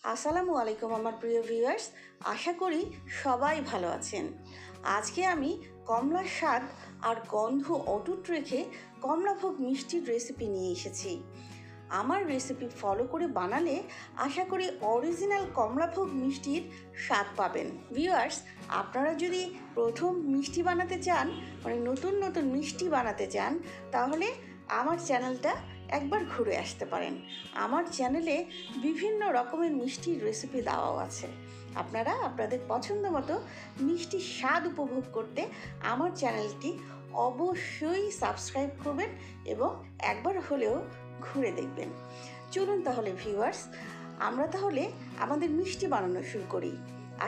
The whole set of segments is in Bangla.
আসসালামু আলাইকুম আমার প্রিয় ভিউয়ার্স, আশা করি সবাই ভালো আছেন। আজকে আমি কমলার স্বাদ আর গন্ধ অটুট রেখে কমলাভোগ মিষ্টির রেসিপি নিয়ে এসেছি। আমার রেসিপি ফলো করে বানালে আশা করি অরিজিনাল কমলাভোগ মিষ্টির স্বাদ পাবেন। ভিউয়ার্স, আপনারা যদি প্রথম মিষ্টি বানাতে চান, মানে নতুন নতুন মিষ্টি বানাতে চান, তাহলে আমার চ্যানেলটা একবার ঘুরে আসতে পারেন। আমার চ্যানেলে বিভিন্ন রকমের মিষ্টির রেসিপি দেওয়াও আছে। আপনারা আপনাদের পছন্দ মতো মিষ্টির স্বাদ উপভোগ করতে আমার চ্যানেলটি অবশ্যই সাবস্ক্রাইব করবেন এবং একবার হলেও ঘুরে দেখবেন। চলুন তাহলে ভিউয়ার্স, আমরা তাহলে আমাদের মিষ্টি বানানো শুরু করি।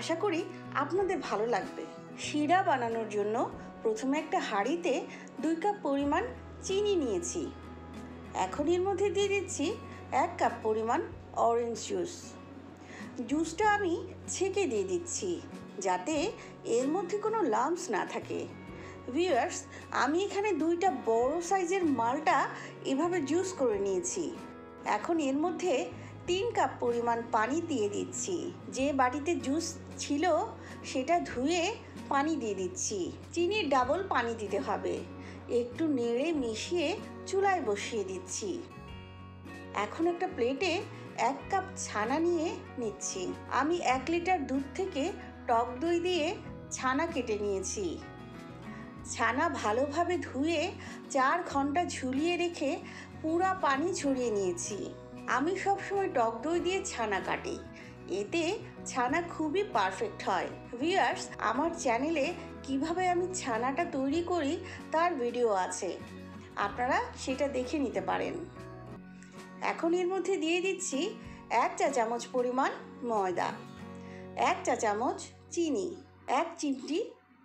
আশা করি আপনাদের ভালো লাগবে। শিরা বানানোর জন্য প্রথমে একটা হাঁড়িতে 2 কাপ পরিমাণ চিনি নিয়েছি। এখন এর মধ্যে দিয়ে দিচ্ছি 1 কাপ পরিমাণ অরেঞ্জ জুসটা আমি ছেঁকে দিয়ে দিচ্ছি, যাতে এর মধ্যে কোনো লাম্পস না থাকে। ভিউয়ার্স, আমি এখানে 2টা বড় সাইজের মালটা এভাবে জুস করে নিয়েছি। এখন এর মধ্যে 3 কাপ পরিমাণ পানি দিয়ে দিচ্ছি। যে বাটিতে জুস ছিল সেটা ধুয়ে পানি দিয়ে দিচ্ছি। চিনির ডাবল পানি দিতে হবে। একটু নেড়ে মিশিয়ে চুলায় বসিয়ে দিচ্ছি। এখন একটা প্লেটে 1 কাপ ছানা নিয়ে নিচ্ছি। আমি 1 লিটার দুধ থেকে টক দই দিয়ে ছানা কেটে নিয়েছি। ছানা ভালোভাবে ধুয়ে 4 ঘন্টা ঝুলিয়ে রেখে পুরা পানি ঝরিয়ে নিয়েছি। আমি সবসময় টক দই দিয়ে ছানা কাটি, এতে ছানা খুবই পারফেক্ট হয়। ভিউয়ার্স, আমার চ্যানেলে কিভাবে আমি ছানাটা তৈরি করি তার ভিডিও আছে, আপনারা সেটা দেখে নিতে পারেন। এখন এর মধ্যে দিয়ে দিচ্ছি 1 চা চামচ পরিমাণ ময়দা, 1 চা চামচ চিনি, 1 চিমটি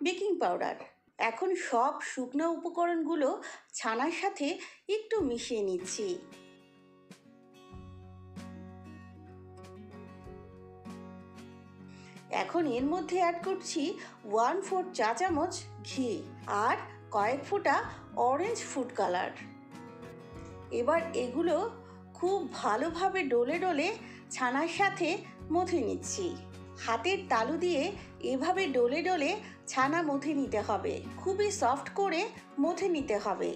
বেকিং পাউডার। এখন সব শুকনো উপকরণগুলো ছানার সাথে একটু মিশিয়ে নিচ্ছি। এখন এর মধ্যে অ্যাড করছি 1/4 চা চামচ ঘি আর কয়েক ফোঁটা অরেঞ্জ ফুড কালার। এবার এগুলো খুব ভালোভাবে ডলে ডলে ছানার সাথে মথে নিচ্ছি। হাতের তালু দিয়ে এভাবে ডলে ডলে ছানা মথে নিতে হবে। খুবই সফট করে মথে নিতে হবে।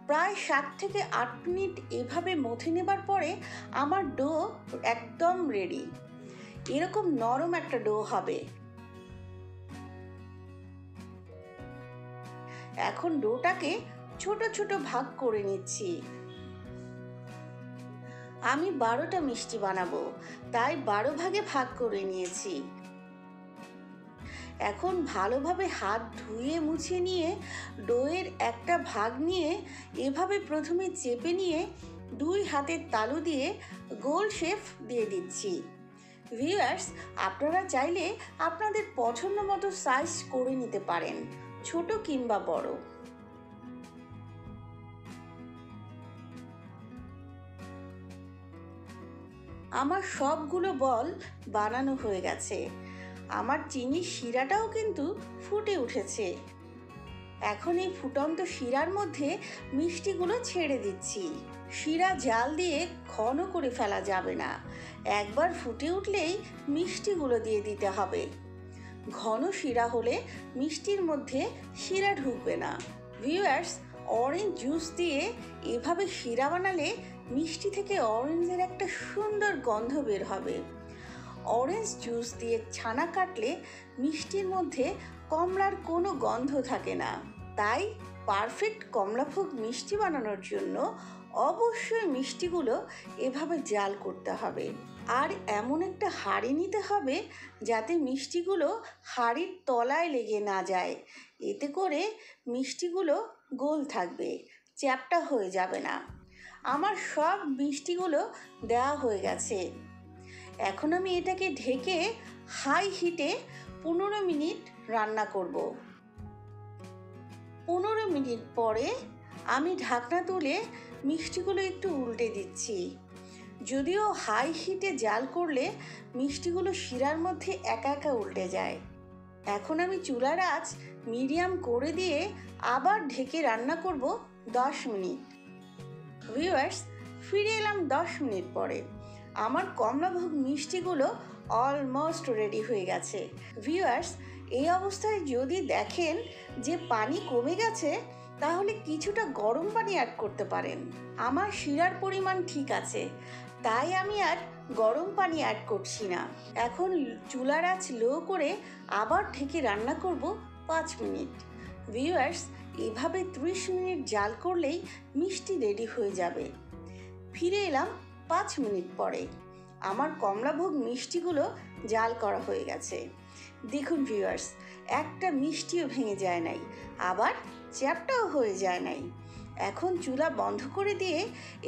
প্রায় 7 থেকে 8 মিনিট এভাবে মথে নেবার পরে আমার ডো একদম রেডি। এরকম নরম একটা ডো হবে। এখন ডোটাকে ছোট ছোট ভাগ করে নিচ্ছি। আমি 12টা মিষ্টি বানাবো, তাই 12 ভাগে ভাগ করে নিয়েছি। এখন ভালোভাবে হাত ধুয়ে মুছে নিয়ে ডোয়ের একটা ভাগ নিয়ে এভাবে প্রথমে চেপে নিয়ে 2 হাতের তালু দিয়ে গোল শেপ দিয়ে দিচ্ছি। ভিউয়ার্স, আপনারা চাইলে আপনাদের পছন্দ মতো সাইজ করে নিতে পারেন, ছোট কিংবা বড়। আমার সবগুলো বল বানানো হয়ে গেছে। আমার চিনির শিরাটাও কিন্তু ফুটে উঠেছে। এখন এই ফুটন্ত শিরার মধ্যে মিষ্টিগুলো ছেড়ে দিচ্ছি। শিরা জাল দিয়ে ঘন করে ফেলা যাবে না। একবার ফুটে উঠলেই মিষ্টিগুলো দিয়ে দিতে হবে। ঘন শিরা হলে মিষ্টির মধ্যে শিরা ঢুকবে না। ভিউয়ার্স, অরেঞ্জ জুস দিয়ে এভাবে শিরা বানালে মিষ্টি থেকে অরেঞ্জের একটা সুন্দর গন্ধ বের হবে। অরেঞ্জ জুস দিয়ে ছানা কাটলে মিষ্টির মধ্যে কমলার কোনো গন্ধ থাকে না। তাই পারফেক্ট কমলাভোগ মিষ্টি বানানোর জন্য অবশ্যই মিষ্টিগুলো এভাবে জাল করতে হবে। আর এমন একটা হাঁড়ি নিতে হবে যাতে মিষ্টিগুলো হাঁড়ির তলায় লেগে না যায়। এতে করে মিষ্টিগুলো গোল থাকবে, চ্যাপ্টা হয়ে যাবে না। আমার সব মিষ্টিগুলো দেওয়া হয়ে গেছে। এখন আমি এটাকে ঢেকে হাই হিটে 15 মিনিট রান্না করব। 15 মিনিট পরে আমি ঢাকনা তুলে মিষ্টিগুলো একটু উল্টে দিচ্ছি। যদিও হাই হিটে জাল করলে মিষ্টিগুলো শিরার মধ্যে একা একা উল্টে যায়। এখন আমি চুলার আঁচ মিডিয়াম করে দিয়ে আবার ঢেকে রান্না করব 10 মিনিট। ভিউয়ার্স, ফিরে এলাম 10 মিনিট পরে। আমার কমলাভোগ মিষ্টিগুলো অলমোস্ট রেডি হয়ে গেছে। ভিউয়ার্স, এই অবস্থায় যদি দেখেন যে পানি কমে গেছে, তাহলে কিছুটা গরম পানি অ্যাড করতে পারেন। আমার শিরার পরিমাণ ঠিক আছে, তাই আমি আর গরম পানি অ্যাড করছি না। এখন চুলার আঁচ লো করে আবার ঢেকে রান্না করব 5 মিনিট। ভিউয়ার্স, এভাবে 30 মিনিট জাল করলেই মিষ্টি রেডি হয়ে যাবে। ফিরে এলাম 5 মিনিট পরে। আমার কমলাভোগ মিষ্টিগুলো জাল করা হয়ে গেছে। দেখুন ভিউয়ার্স, একটা মিষ্টিও ভেঙে যায় নাই, আবার চ্যাপটাও হয়ে যায় নাই। এখন চুলা বন্ধ করে দিয়ে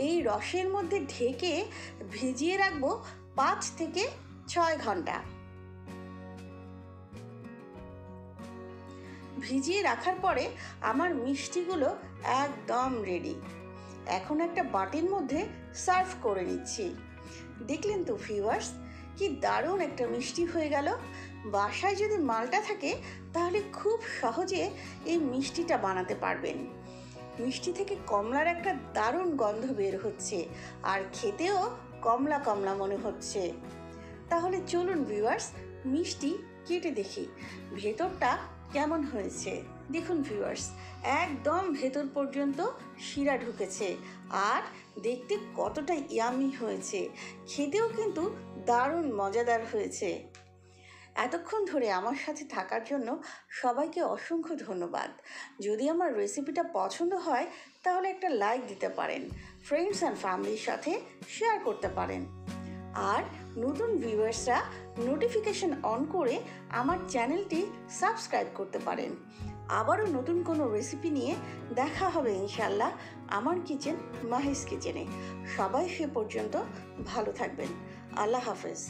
এই রসের মধ্যে ঢেকে ভিজিয়ে রাখবো 5 থেকে 6 ঘন্টা। ভিজিয়ে রাখার পরে আমার মিষ্টিগুলো একদম রেডি। এখন একটা বাটির মধ্যে সার্ভ করে নিচ্ছি। দেখলেন তো ভিউয়ার্স, কি দারুণ একটা মিষ্টি হয়ে গেল। বাসায় যদি মালটা থাকে তাহলে খুব সহজে এই মিষ্টিটা বানাতে পারবেন। মিষ্টি থেকে কমলার একটা দারুণ গন্ধ বের হচ্ছে, আর খেতেও কমলা কমলা মনে হচ্ছে। তাহলে চলুন ভিউয়ার্স, মিষ্টি কেটে দেখি ভেতরটা কেমন হয়েছে। দেখুন ভিউয়ার্স, একদম ভেতর পর্যন্ত শিরা ঢুকেছে, আর দেখতে কতটা ইয়ামি হয়েছে। খেতেও কিন্তু দারুণ মজাদার হয়েছে। এতক্ষণ ধরে আমার সাথে থাকার জন্য সবাইকে অসংখ্য ধন্যবাদ। যদি আমার রেসিপিটা পছন্দ হয় তাহলে একটা লাইক দিতে পারেন, ফ্রেন্ডস অ্যান্ড ফ্যামিলির সাথে শেয়ার করতে পারেন। আর নতুন ভিউয়ার্সরা নোটিফিকেশন অন করে আমার চ্যানেলটি সাবস্ক্রাইব করতে পারেন। আবারও নতুন কোনো রেসিপি নিয়ে দেখা হবে ইনশাল্লাহ আমার কিচেন মাহিস কিচেনে। সবাই সে পর্যন্ত ভালো থাকবেন। আল্লাহ হাফেজ।